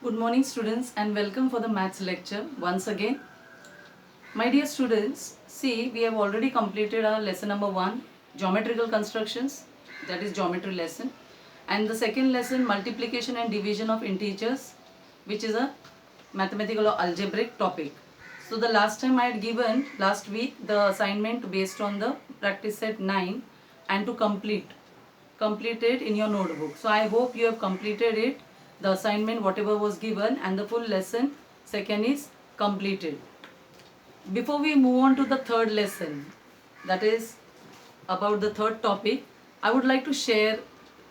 Good morning students and welcome for the maths lecture once again. My dear students, see we have already completed our lesson number 1 geometrical constructions, that is geometry lesson, and the second lesson multiplication and division of integers, which is a mathematical or algebraic topic. So the last time I had given last week the assignment based on the practice set 9 and to complete it in your notebook. So I hope you have completed it, the assignment whatever was given, and the full lesson second is completed. Before we move on to the third lesson, that is about the third topic, I would like to share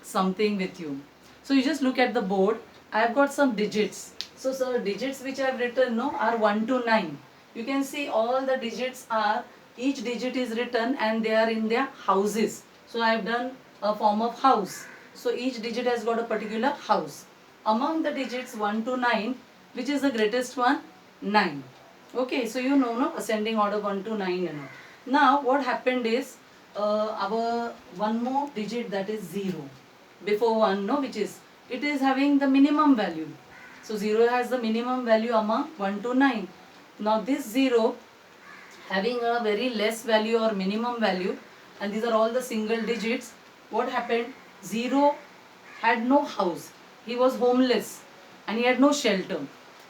something with you. So you just look at the board. I have got some digits. So digits which I have written are 1 to 9. You can see all the digits are, each digit is written and they are in their houses. So I have done a form of house. So each digit has got a particular house. Among the digits 1 to 9, which is the greatest one? 9. Okay, so you know, no, ascending order 1 to 9 and all. Now what happened is our one more digit, that is 0 before 1, no, which is, it is having the minimum value. So 0 has the minimum value among 1 to 9. Now this 0 having a very less value or minimum value, and these are all the single digits. What happened? 0 had no house. He was homeless and he had no shelter.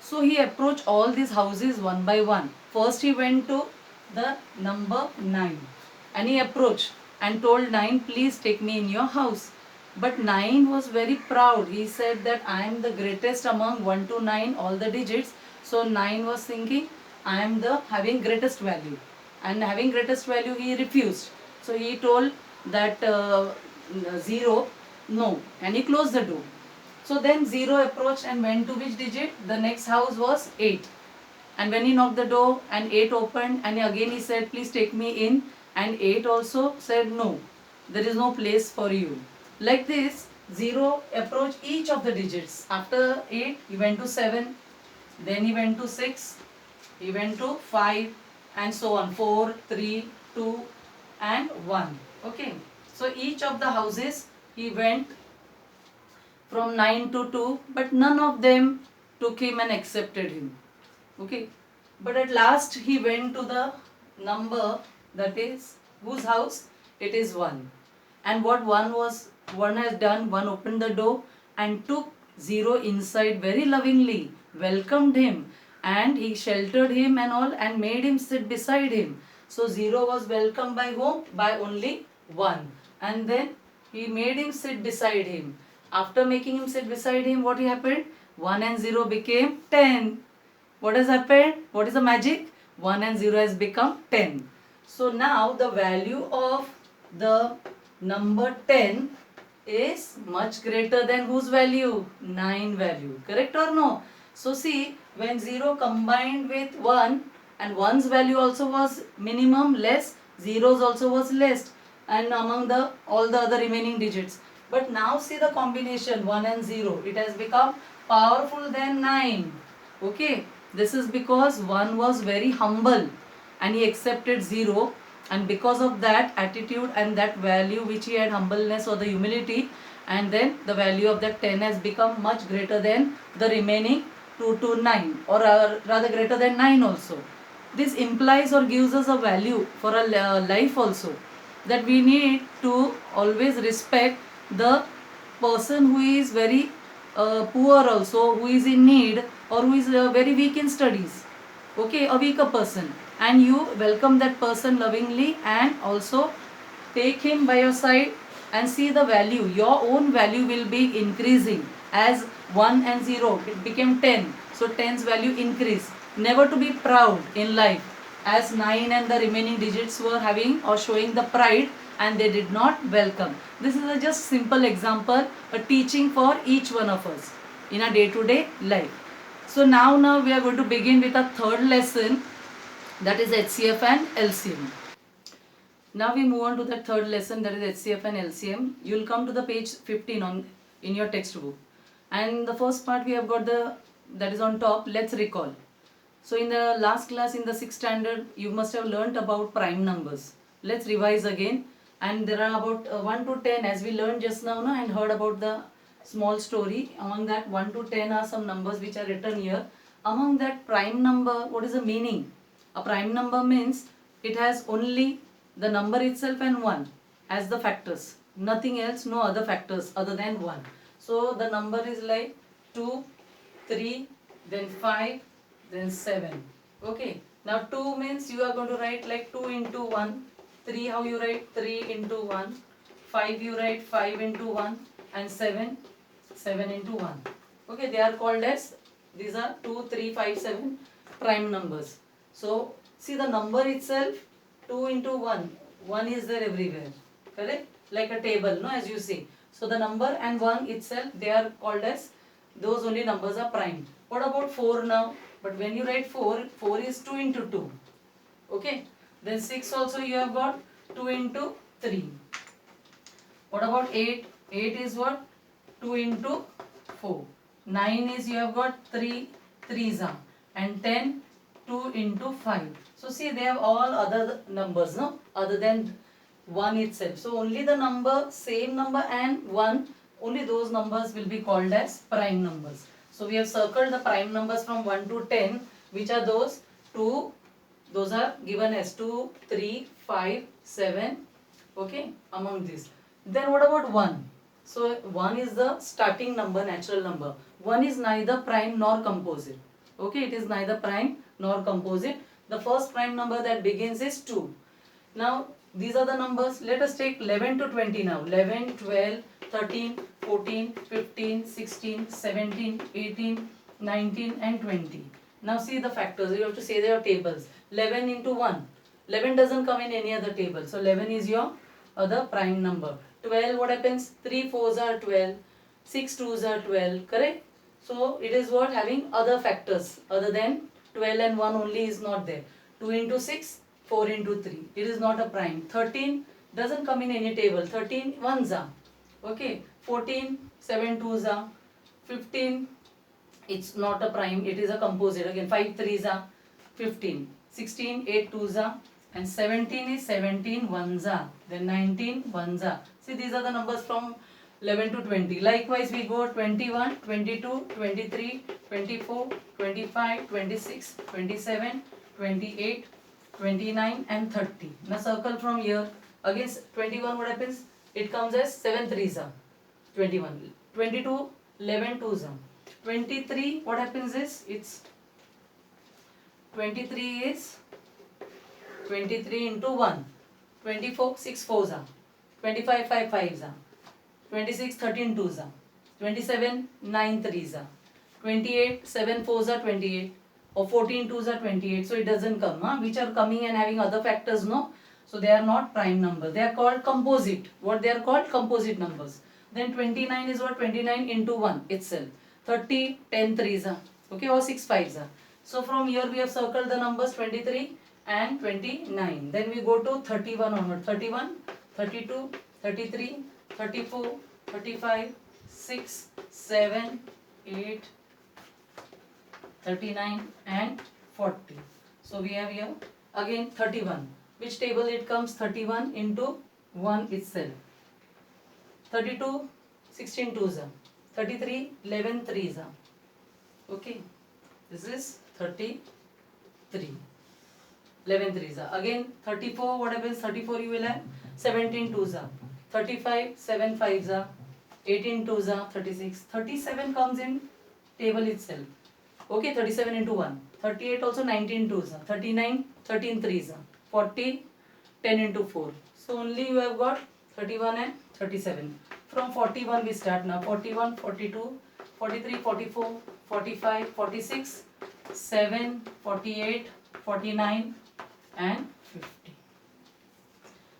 So he approached all these houses one by one. First he went to the number 9 and he approached and told 9, please take me in your house. But 9 was very proud. He said that I am the greatest among 1 to 9, all the digits. So 9 was thinking I am the having greatest value, and having greatest value he refused. So he told that 0 no, and he closed the door. So then 0 approached and went to which digit? The next house was 8. And when he knocked the door and 8 opened, and again he said, please take me in, and 8 also said no, there is no place for you. Like this 0 approached each of the digits. After 8 he went to 7, then he went to 6, he went to 5, and so on, 4, 3, 2 and 1. Okay, so each of the houses he went from 9 to 2, but none of them took him and accepted him. Okay, but at last he went to the number, that is whose house? It is 1. And what 1 has done, 1 opened the door and took 0 inside very lovingly, welcomed him, and he sheltered him and all, and made him sit beside him. So 0 was welcomed by whom? By only 1. And then he made him sit beside him. After making him sit beside him, what happened? 1 and 0 became 10. What has happened? What is the magic? 1 and 0 has become 10. So now the value of the number 10 is much greater than whose value? 9 value. Correct or no? So see, when 0 combined with 1, and 1's value also was minimum less, 0's also was less, and among the all the other remaining digits. But now see the combination 1 and 0. It has become powerful than 9. Okay. This is because 1 was very humble and he accepted 0, and because of that attitude and that value which he had, humbleness or the humility, and then the value of that 10 has become much greater than the remaining 2 to 9, or rather greater than 9 also. This implies or gives us a value for a life also, that we need to always respect the person who is very poor also, who is in need, or who is very weak in studies. Okay, a weaker person, and you welcome that person lovingly and also take him by your side and see the value. Your own value will be increasing as 1 and 0 it became 10. So 10's value increase. Never to be proud in life, as 9 and the remaining digits were having or showing the pride and they did not welcome. This is a just simple example, a teaching for each one of us in a day-to-day life. So now we are going to begin with a third lesson, that is HCF and LCM. Now we move on to the third lesson, that is HCF and LCM. You will come to the page 15 in your textbook, and the first part we have got that is on top. Let's recall. So in the last class in the 6th standard you must have learnt about prime numbers. Let's revise again, and there are about 1 to 10 as we learned just now and heard about the small story. Among that 1 to 10 are some numbers which are written here. Among that prime number, what is the meaning? A prime number means it has only the number itself and 1 as the factors. Nothing else, no other factors other than 1. So the number is like 2, 3, then 5, then 7. Okay. Now 2 means you are going to write like 2 into 1. 3, how you write? 3 into 1. 5 you write 5 into 1. And 7, 7 into 1. Okay, they are called as, these are 2, 3, 5, 7 prime numbers. So see the number itself, 2 into 1. 1 is there everywhere. Correct? Like a table, no, as you see. So the number and 1 itself, they are called as, those only numbers are prime. What about 4 now? But when you write 4, 4 is 2 into 2. Okay. Then 6 also you have got 2 into 3. What about 8? 8 is what? 2 into 4. 9 is you have got 3 threes are. And 10, 2 into 5. So see, they have all other numbers, no? Other than 1 itself. So only the number, same number and 1, only those numbers will be called as prime numbers. So we have circled the prime numbers from 1 to 10, which are those 2, those are given as 2, 3, 5, 7, okay, among these. Then what about 1? So 1 is the starting number, natural number. 1 is neither prime nor composite. Okay, it is neither prime nor composite. The first prime number that begins is 2. Now these are the numbers. Let us take 11 to 20 now. 11, 12, 13, 14, 15, 16, 17, 18, 19 and 20. Now see the factors. You have to say their tables. 11 into 1. 11 doesn't come in any other table. So 11 is your other prime number. 12, what happens? 3 4s are 12. 6 2s are 12. Correct? So it is what? Having other factors other than 12 and 1 only is not there. 2 into 6, 4 into 3. It is not a prime. 13 doesn't come in any table. 13 ones are. Okay. 14, 7 2s are. 15, it's not a prime. It is a composite. Again, 5 3s are. 15. 16, 8 2s are. And 17 is 17 ones are. Then 19 ones are. See, these are the numbers from 11 to 20. Likewise, we go 21, 22, 23, 24, 25, 26, 27, 28, 29 and 30. Now circle from here. Again 21, what happens? It comes as 7 3s are. 21. 22, 11 2s are. 23, what happens is, it's 23 is 23 into 1. 24, 6 4s are. 25, 5 5s are. 26, 13 2s are. 27, 9 3s are. 28, 7 4s are 28. Or 14 2s are 28. So it doesn't come. Huh? Which are coming and having other factors, no? So they are not prime numbers. They are called composite. What they are called? Composite numbers. Then 29 is what? 29 into 1 itself. 30, 10 3s are. Okay, or 6 5s are. So from here we have circled the numbers 23 and 29. Then we go to 31 onward. 31, 32, 33, 34, 35, 6, 7, 8, 39 and 40. So we have here again 31. Which table it comes? 31 into 1 itself. 32, 16 2s are. 33, 11 3s are. Okay. This is 33. 11 3s are. Again 34, what happens? 34 you will have 17 2s are. 35, 7 5s are. 18 2s are. 36. 37 comes in table itself. Okay, 37 into 1. 38 also 19 2s are. 39, 13 3s are. 40, 10 into 4. So only you have got 31 and 37. From 41 we start now. 41, 42, 43, 44, 45, 46, 7, 48, 49 and 50.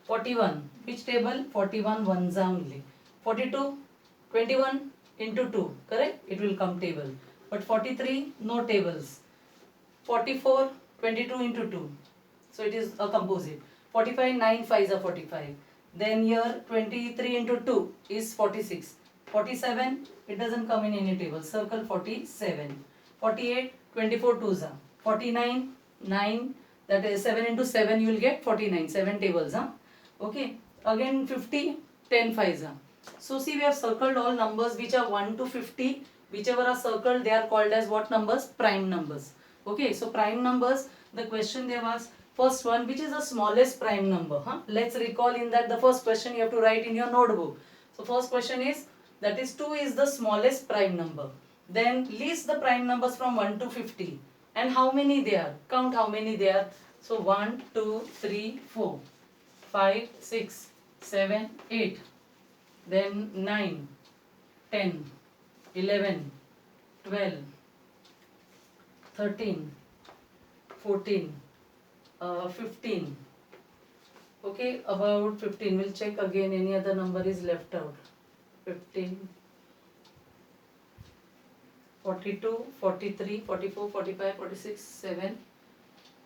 41. Which table? 41 ones are only. 42, 21 into 2. Correct? It will come table. But 43, no tables. 44, 22 into 2. So it is a composite. 45, 9 5s are 45. Then here 23 into 2 is 46. 47, it doesn't come in any table. Circle 47. 48, 24 2s are. 49, 9, that is 7 into 7 you will get 49. 7 tables. Huh? Okay. Again 50, 10 5s are. So see, we have circled all numbers which are 1 to 50. Whichever are circled, they are called as what numbers? Prime numbers. Okay, so prime numbers, the question they have asked, first one, which is the smallest prime number? Let's recall in that the first question you have to write in your notebook. So first question is, that is 2 is the smallest prime number. Then list the prime numbers from 1 to 50. And how many they are? Count how many they are. So 1, 2, 3, 4, 5, 6, 7, 8. Then 9, 10, 11, 12, 13, 14, 15. Okay, about 15. We'll check again any other number is left out. 15, 42, 43, 44, 45, 46, 7,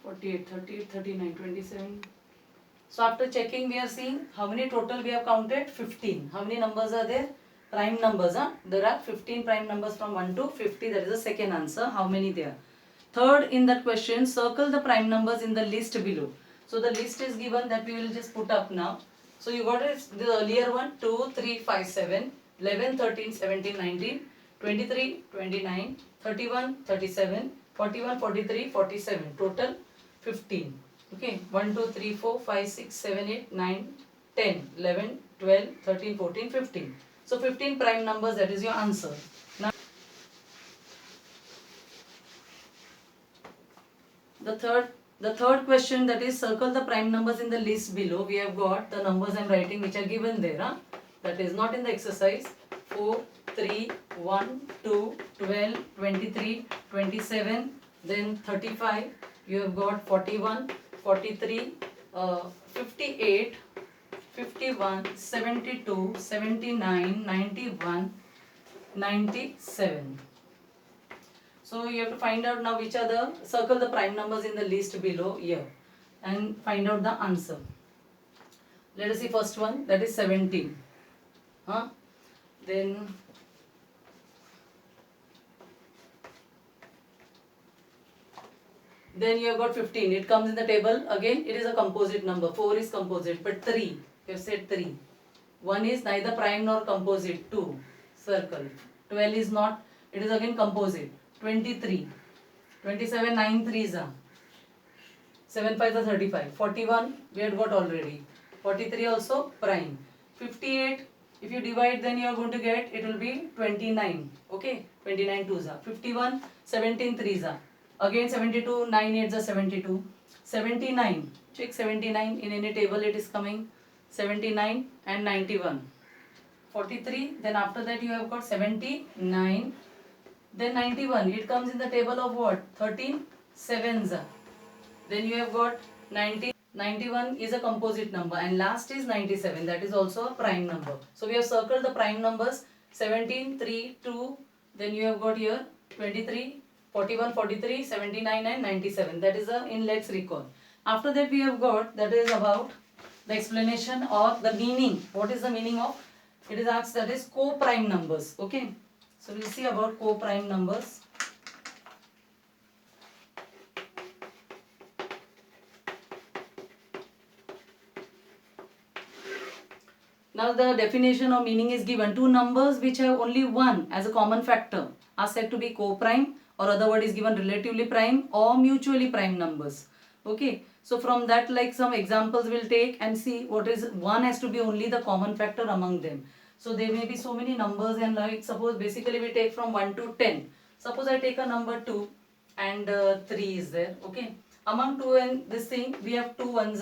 48, 38, 39, 27. So after checking, we are seeing how many total we have counted? 15. How many numbers are there? Prime numbers. There are 15 prime numbers from 1 to 50. That is the second answer. How many there? Third, in that question, circle the prime numbers in the list below. So the list is given that we will just put up now. So you got it, the earlier one, 2, 3, 5, 7, 11, 13, 17, 19, 23, 29, 31, 37, 41, 43, 47. Total 15. Okay, 1, 2, 3, 4, 5, 6, 7, 8, 9, 10, 11, 12, 13, 14, 15. So 15 prime numbers, that is your answer. Now the third question, that is circle the prime numbers in the list below. We have got the numbers I am writing which are given there. That is not in the exercise. 4, 3, 1, 2, 12, 23, 27, then 35. You have got 41, 43, 58, 51, 72, 79, 91, 97. So you have to find out now which are the, circle the prime numbers in the list below here and find out the answer. Let us see first one, that is 17. Then you have got 15. It comes in the table. Again, it is a composite number. 4 is composite, but 3, you have said 3. 1 is neither prime nor composite. 2, circle. 12 is not, it is again composite. 23, 27, 9 3s are 7 5 are 35. 41 we had got already. 43 also prime. 58, if you divide, then you are going to get, it will be 29. Okay, 29 2s are 51. 17 3s are again 72. 9 8s are 72. 79, check 79 in any table, it is coming 79 and 91. 43, then after that you have got 79. Then 91, it comes in the table of what? 13 sevens. Then you have got 90. 91 is a composite number and last is 97, that is also a prime number. So we have circled the prime numbers 17, 3, 2, then you have got here 23, 41, 43, 79 and 97. That is in let's recall. After that we have got, that is about the explanation or the meaning. What is the meaning of? It is asked, that is co-prime numbers. Okay. So we will see about co-prime numbers. Now the definition or meaning is given. Two numbers which have only one as a common factor are said to be co-prime, or other word is given relatively prime or mutually prime numbers. Okay. So from that, like some examples we'll take and see what is, one has to be only the common factor among them. So there may be so many numbers, and like suppose basically we take from 1 to 10. Suppose I take a number 2 and 3 is there. Okay. Among 2 and this thing we have 2 ones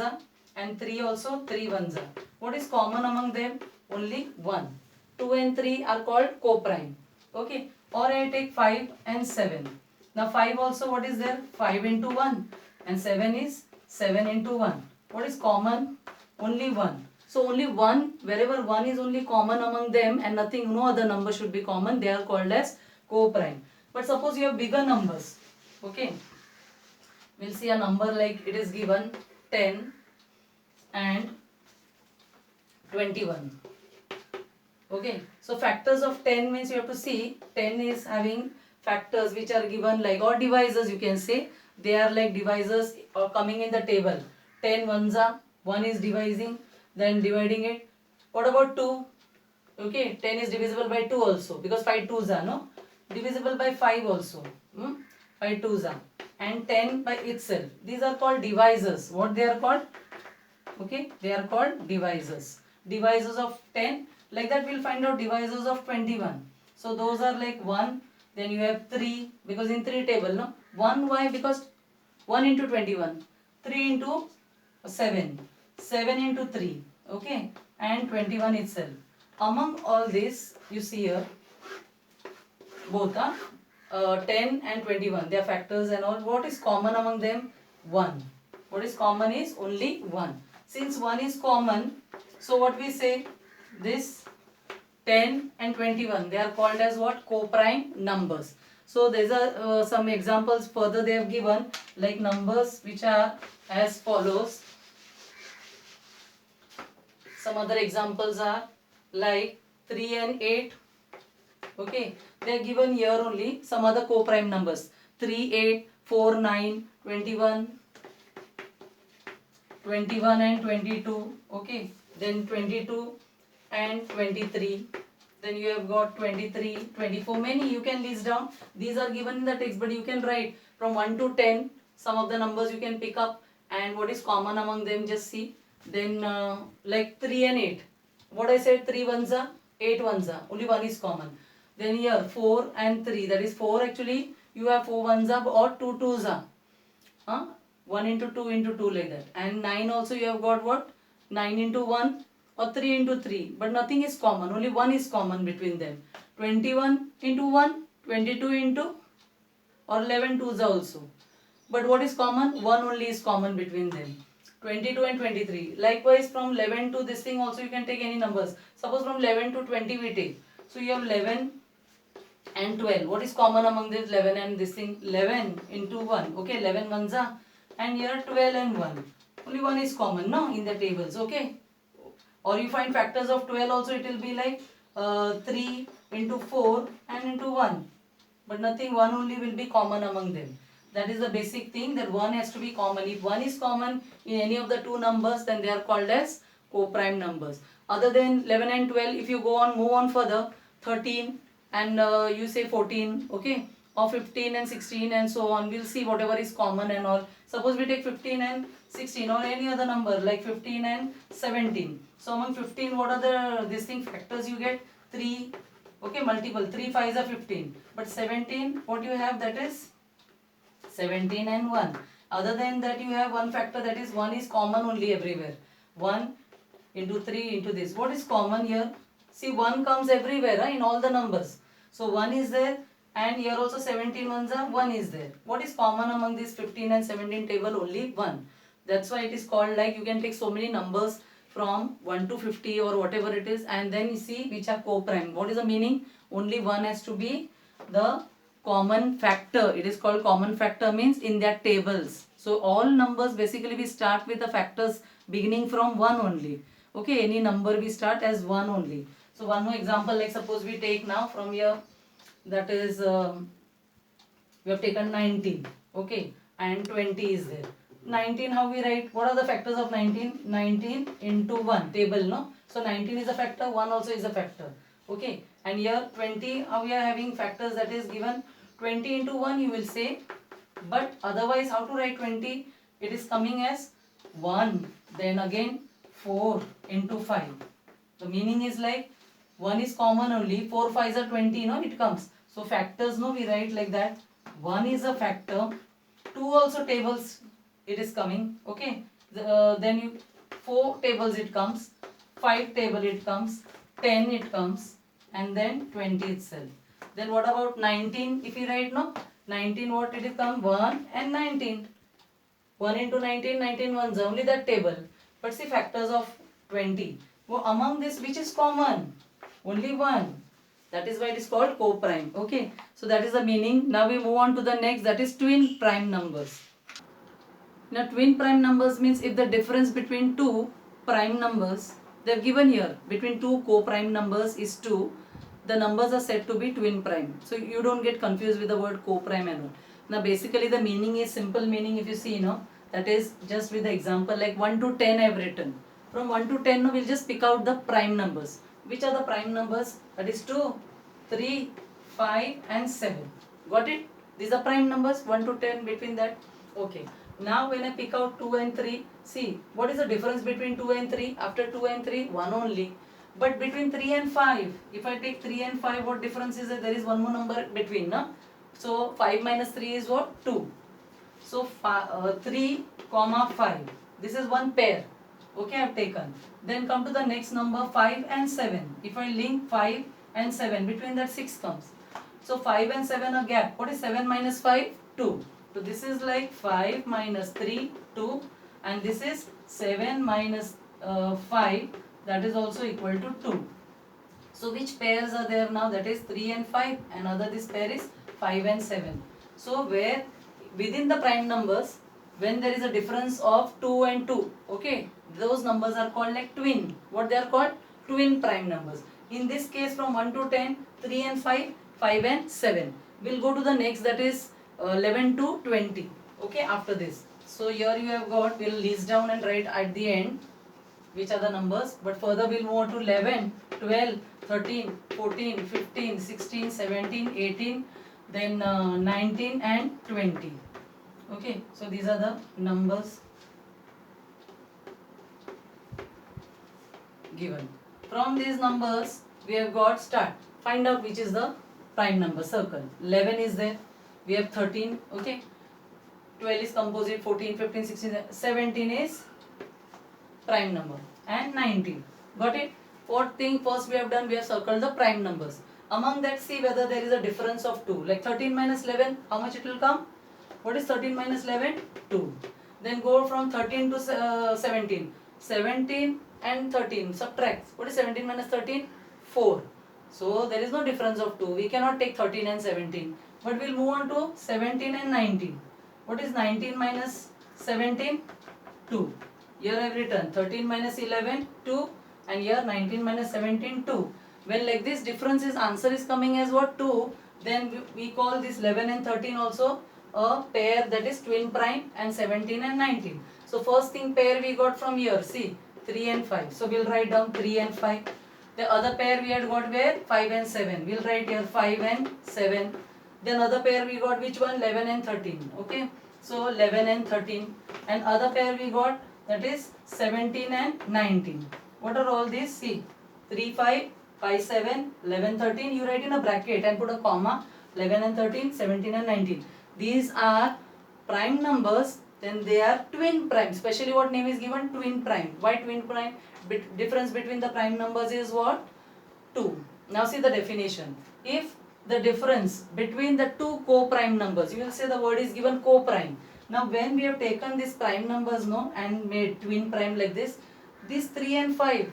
and 3 also, 3 ones. What is common among them? Only 1. 2 and 3 are called co-prime. Okay. Or I take 5 and 7. Now 5 also, what is there? 5 into 1 and 7 is 7 into 1. What is common? Only 1. So only one, wherever one is only common among them and nothing, no other number should be common, they are called as co-prime. But suppose you have bigger numbers. Okay. We'll see a number like it is given 10 and 21. Okay. So factors of 10 means you have to see 10 is having factors which are given like, or divisors you can say. They are like divisors or coming in the table. 10 ones are, 1 is dividing, then dividing it. What about 2? Okay, 10 is divisible by 2 also because 5 twos are, no? Divisible by 5 also. 5 twos are. And 10 by itself. These are called divisors. What they are called? Okay, they are called divisors. Divisors of 10. Like that we'll find out divisors of 21. So those are like 1. Then you have 3 because in 3 table, no? 1, why? Because 1 into 21. 3 into 7. 7 into 3. Okay, and 21 itself. Among all this, you see here, both are 10 and 21. They are factors and all. What is common among them? 1. What is common is only 1. Since 1 is common, so what we say? This 10 and 21, they are called as what? Co-prime numbers. So these are some examples further they have given, like numbers which are as follows. Some other examples are like 3 and 8. Okay, they are given here only. Some other co-prime numbers: 3, 8, 4, 9, 21, 21 and 22. Okay, then 22 and 23. Then you have got 23, 24. Many you can list down. These are given in the text, but you can write from 1 to 10. Some of the numbers you can pick up, and what is common among them, just see. Then like 3 and 8. What I said, 3 ones are, 8 ones are. Only one is common. Then here 4 and 3. That is 4 actually. You have 4 ones are or 2 twos are. 1 into 2 into 2 like that. And 9 also you have got what? 9 into 1 or 3 into 3. But nothing is common. Only 1 is common between them. 21 into 1, 22 into or 11 twos also. But what is common? 1 only is common between them. 22 and 23. Likewise from 11 to this thing also you can take any numbers. Suppose from 11 to 20 we take. So you have 11 and 12. What is common among this 11 and this thing? 11 into 1. Okay, 11 ones are. And here 12 and 1. Only 1 is common, no? In the tables, okay? Or you find factors of 12 also, it will be like 3 into 4 and into 1. But nothing, 1 only will be common among them. That is the basic thing, that 1 has to be common. If 1 is common in any of the two numbers, then they are called as co-prime numbers. Other than 11 and 12, if you go on, move on further, 13 and you say 14, okay? Or 15 and 16 and so on. We'll see whatever is common and all. Suppose we take 15 and 16 or any other number like 15 and 17. So among 15, what are the this thing factors you get? 3, okay, multiple. 3 5s are 15. But 17, what you have, that is 17 and 1. Other than that, you have one factor, that is 1 is common only everywhere. 1 into 3 into this. What is common here? See, 1 comes everywhere in all the numbers. So 1 is there, and here also 17 ones are, 1 is there. What is common among this 15 and 17 table? Only 1. That's why it is called, like, you can take so many numbers from 1 to 50 or whatever it is, and then you see which are co-prime. What is the meaning? Only 1 has to be the common factor. It is called common factor, means in their tables. So all numbers basically we start with the factors beginning from 1 only. Okay, any number we start as 1 only. So one more example, like suppose we take now from here, that is we have taken 19, okay, and 20 is there. 19, how we write? What are the factors of 19? 19 into 1 table, no? So 19 is a factor, 1 also is a factor, okay. And here 20, how we are having factors, that is given 20 into 1 you will say, but otherwise how to write 20? It is coming as 1, then again 4 into 5. The meaning is like 1 is common only, 4 5s are 20, no, it comes. So factors, no, we write like that. 1 is a factor, 2 also tables it is coming, okay. Then you 4 tables it comes, 5 table it comes, 10 it comes, and then 20 itself. Then what about 19? If you write, no, 19, what it will come? 1 and 19. 1 into 19, 19 ones, only that table. But see factors of 20. Well, among this, which is common? Only 1. That is why it is called co-prime. Okay. So that is the meaning. Now we move on to the next, that is twin prime numbers. Now twin prime numbers means if the difference between two prime numbers, they have given here, between two co-prime numbers is 2, the numbers are said to be twin prime. So you don't get confused with the word co-prime and all. Now basically the meaning is simple meaning, if you see, that is just with the example like 1 to 10 I have written. From 1 to 10, we'll just pick out the prime numbers. which are the prime numbers? That is 2, 3, 5 and 7. Got it? These are prime numbers, 1 to 10 between that. Okay. Now when I pick out 2 and 3, see what is the difference between 2 and 3? After 2 and 3, 1 only. But between 3 and 5, if I take 3 and 5, what difference is there? There is one more number between, no? So 5 minus 3 is what? 2. So 3 comma 5. This is one pair. Okay, I have taken. Then come to the next number 5 and 7. If I link 5 and 7, between that 6 comes. So 5 and 7 a gap. What is 7 minus 5? 2. So this is like 5 minus 3, 2. And this is 7 minus 5. That is also equal to 2. So which pairs are there now? That is 3 and 5. Another this pair is 5 and 7. So where within the prime numbers, when there is a difference of 2 and 2, okay, those numbers are called like twin. What they are called? Twin prime numbers. In this case from 1 to 10, 3 and 5, 5 and 7. We'll go to the next, that is 11 to 20. Okay, after this. So here you have got, we'll list down and write at the end which are the numbers, but further we'll move on to 11, 12, 13, 14, 15, 16, 17, 18, then 19 and 20. Okay, so these are the numbers given. From these numbers we have got start. Find out which is the prime number, circle. 11 is there, we have 13, okay. 12 is composite, 14, 15, 16, 17 is prime number and 19. Got it? What thing first we have done, we have circled the prime numbers. Among that, see whether there is a difference of 2. Like 13 minus 11, how much it will come? What is 13 minus 11? 2. Then go from 13 to 17. 17 and 13, subtract. What is 17 minus 13? 4. So there is no difference of 2. We cannot take 13 and 17. But we'll move on to 17 and 19. What is 19 minus 17? 2. Here I have written 13 minus 11, 2, and here 19 minus 17, 2. When like this difference is, answer is coming as what? 2, then we call this 11 and 13 also a pair, that is twin prime, and 17 and 19. So first thing pair we got from here, see 3 and 5. So we'll write down 3 and 5. The other pair we had got where? 5 and 7. We'll write here 5 and 7. Then other pair we got which one? 11 and 13. Okay. So 11 and 13. And other pair we got, that is 17 and 19. What are all these? See, 3, 5, 5, 7, 11, 13. You write in a bracket and put a comma. 11 and 13, 17 and 19. These are prime numbers. Then they are twin prime. Especially what name is given? Twin prime. Why twin prime? Difference between the prime numbers is what? 2. Now see the definition. If the difference between the two co-prime numbers, you will say the word is given co-prime. Now when we have taken these prime numbers and made twin prime like this, these 3 and 5,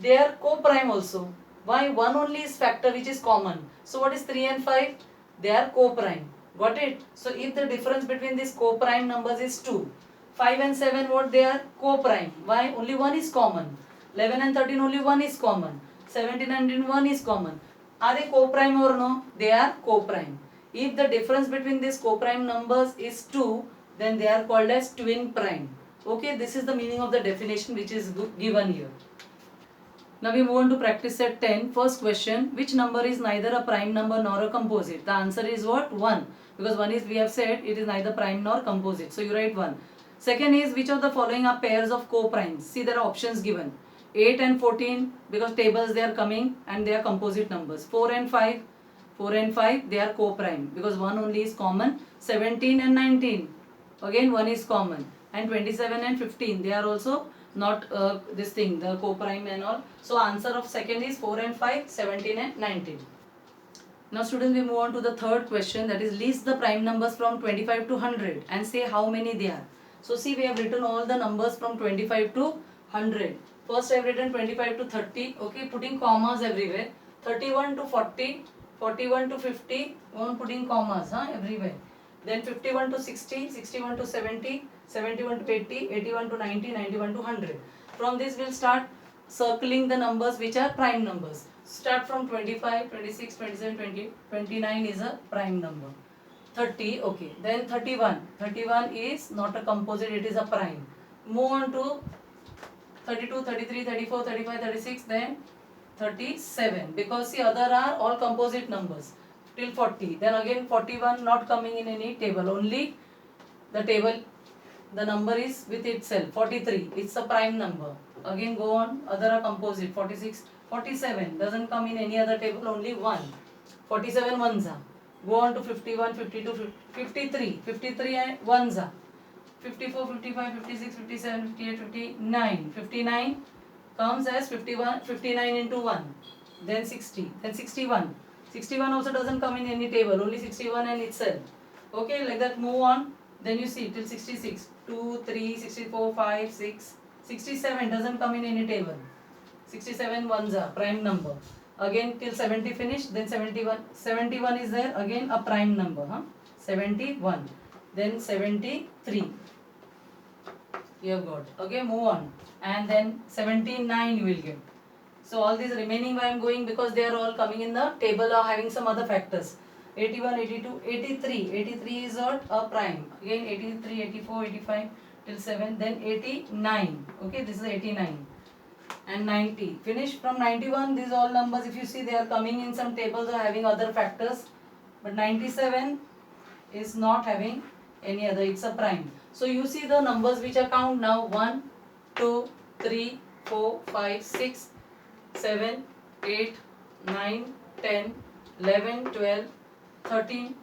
they are co-prime also. Why? 1 only is factor which is common. So what is 3 and 5? They are co-prime. Got it? So if the difference between these co-prime numbers is 2, 5 and 7 what they are? Co-prime. Why? Only 1 is common. 11 and 13 only 1 is common. 17 and 1 is common. Are they co-prime or no? They are co-prime. If the difference between these co-prime numbers is 2, then they are called as twin prime. Okay, this is the meaning of the definition which is given here. Now we move on to practice set 10. First question, which number is neither a prime number nor a composite? The answer is what? 1. Because 1 is, we have said, it is neither prime nor composite. So you write 1. Second is, which of the following are pairs of co-primes? See, there are options given. 8 and 14, because tables they are coming and they are composite numbers. 4 and 5, they are co-prime because 1 only is common. 17 and 19, again 1 is common. And 27 and 15, they are also not this thing, the co-prime and all. So answer of second is 4 and 5, 17 and 19. Now students, we move on to the third question, that is list the prime numbers from 25 to 100 and say how many they are. So see, we have written all the numbers from 25 to 100. First I have written 25 to 30, okay, putting commas everywhere. 31 to 40, 41 to 50, putting commas everywhere. Then 51 to 60, 61 to 70, 71 to 80, 81 to 90, 91 to 100. From this we will start circling the numbers which are prime numbers. Start from 25, 26, 27, 20, 29 is a prime number. 30, okay. Then 31. 31 is not a composite, it is a prime. Move on to 32, 33, 34, 35, 36, then 37, because see other are all composite numbers till 40. Then again 41 not coming in any table, only the table, the number is with itself. 43, it's a prime number. Again go on, other are composite. 46, 47 doesn't come in any other table, only 1. 47 ones are. Go on to 51, 52, 53, 53 and ones are. 54, 55, 56, 57, 58, 59. 59 comes as 51, 59 into 1. Then 60, then 61. 61 also doesn't come in any table, only 61 and itself. Okay, like that move on. Then you see till 66. 2, 3, 64, 5, 6. 67 doesn't come in any table. 67 ones are prime number. Again till 70 finish, then 71. 71 is there, again a prime number. 71. Then 73. You have got. Okay, move on. And then 79 you will get. So all these remaining I am going because they are all coming in the table or having some other factors. 81, 82, 83. 83 is what? A prime. Again 83, 84, 85 till 7. Then 89. Okay, this is 89. And 90. Finish from 91. These all numbers, if you see, they are coming in some tables or having other factors. But 97 is not having any other. It's a prime. So you see the numbers which are count now. 1, 2, 3, 4, 5, 6, 7, 8, 9, 10, 11, 12, 13,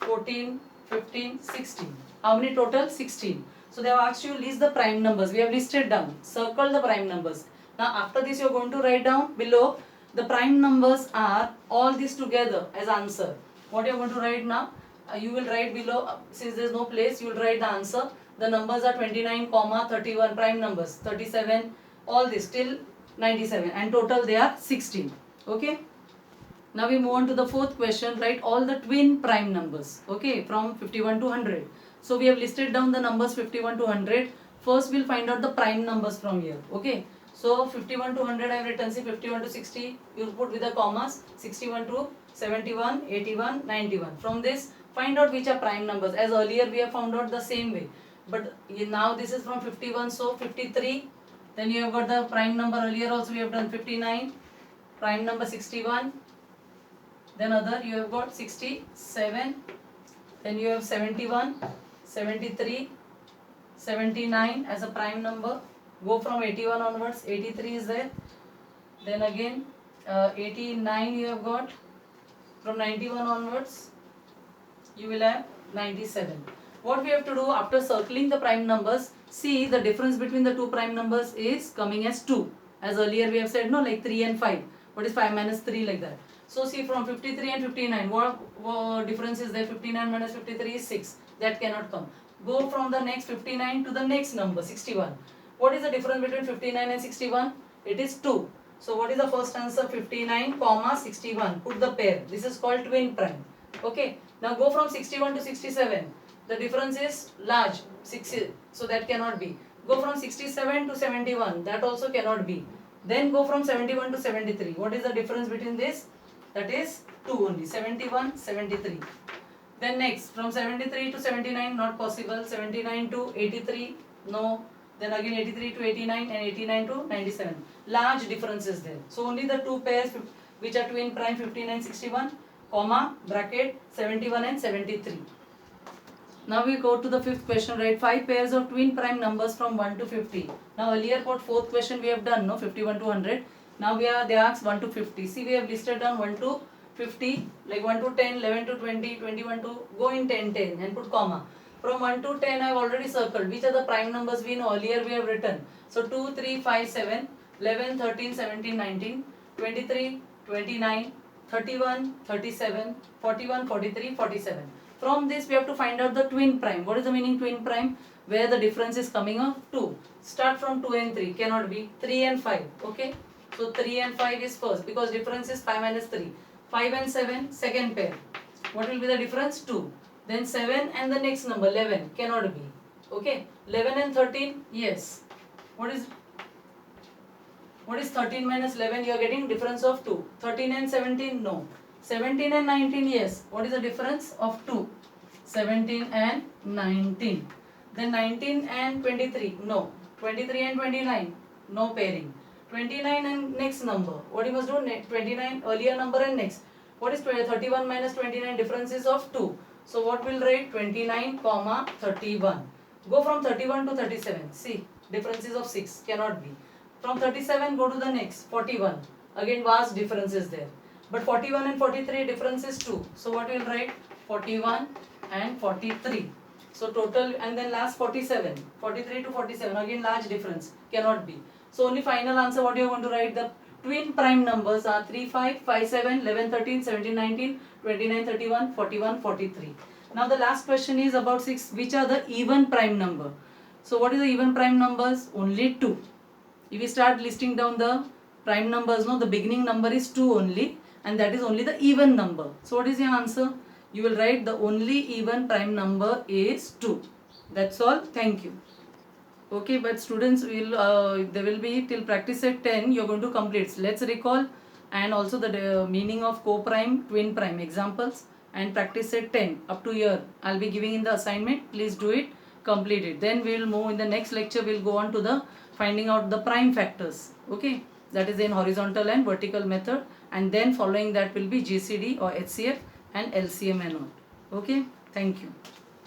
14, 15, 16. How many total? 16. So they have asked you list the prime numbers. We have listed down. Circle the prime numbers. Now after this you are going to write down below the prime numbers are all this together as answer. What you are going to write now? You will write below, since there is no place, you will write the answer. The numbers are 29, 31 prime numbers, 37, all this till 97, and total they are 16. Okay. Now we move on to the fourth question. Write all the twin prime numbers. Okay, from 51 to 100. So we have listed down the numbers 51 to 100. First we'll find out the prime numbers from here. Okay. So 51 to 100 I have written. See 51 to 60 you put with the commas. 61 to 71, 81, 91. From this find out which are prime numbers. As earlier we have found out the same way. But now this is from 51, so 53. Then you have got the prime number. Earlier also we have done 59. Prime number 61. Then other you have got 67. Then you have 71, 73, 79 as a prime number. Go from 81 onwards. 83 is there. Then again 89 you have got. From 91 onwards you will have 97. What we have to do after circling the prime numbers, see the difference between the two prime numbers is coming as 2. As earlier we have said, no, like 3 and 5. What is 5 minus 3, like that? So see from 53 and 59, what difference is there? 59 minus 53 is 6. That cannot come. Go from the next 59 to the next number, 61. What is the difference between 59 and 61? It is 2. So what is the first answer? 59 comma 61. Put the pair. This is called twin prime. Okay. Now go from 61 to 67. The difference is large, 6. So that cannot be. Go from 67 to 71. That also cannot be. Then go from 71 to 73. What is the difference between this? That is 2 only. 71, 73. Then next from 73 to 79, not possible. 79 to 83, no. Then again 83 to 89 and 89 to 97. Large difference is there. So only the two pairs which are twin prime, 59, 61, comma, bracket, 71 and 73. Now we go to the fifth question. Write 5 pairs of twin prime numbers from 1 to 50. Now earlier for fourth question we have done, no, 51 to 100. Now they ask 1 to 50. See, we have listed down 1 to 50, like 1 to 10, 11 to 20, 21 to, go in 10, 10 and put comma. From 1 to 10 I have already circled. Which are the prime numbers we know? Earlier we have written. So 2, 3, 5, 7, 11, 13, 17, 19, 23, 29, 31, 37, 41, 43, 47. From this we have to find out the twin prime. What is the meaning twin prime? Where the difference is coming of 2. Start from 2 and 3. Cannot be. 3 and 5. Okay. So 3 and 5 is first because difference is 5 minus 3. 5 and 7 second pair. What will be the difference? 2. Then 7 and the next number 11 cannot be. Okay. 11 and 13, yes. What is 13 minus 11? You are getting difference of 2. 13 and 17, no. 17 and 19, yes. What is the difference of 2? 17 and 19. Then 19 and 23, no. 23 and 29, no pairing. 29 and next number. What you must do? 29 earlier number and next. What is 31 minus 29? Difference is of 2. So what will write? 29 comma 31. Go from 31 to 37. See, differences of 6 cannot be. From 37 go to the next 41. Again vast difference is there. But 41 and 43 difference is 2. So what will write? 41 and 43. So total, and then last 47. 43 to 47. Again large difference. Cannot be. So only final answer what you are going to write. The twin prime numbers are 3, 5, 5, 7, 11, 13, 17, 19, 29, 31, 41, 43. Now the last question is about 6. Which are the even prime number? So what is the even prime numbers? Only 2. If we start listing down the prime numbers, no, the beginning number is 2 only, and that is only the even number. So what is your answer? You will write the only even prime number is 2. That's all. Thank you. Okay, but students will they will be till practice set 10. You're going to complete. Let's recall, and also the meaning of co-prime, twin prime examples, and practice set 10 up to here. I'll be giving in the assignment. Please do it, complete it. Then we will move in the next lecture. We'll go on to the finding out the prime factors. Okay, that is in horizontal and vertical method, and then following that will be GCD or HCF and LCM and all. Okay, thank you.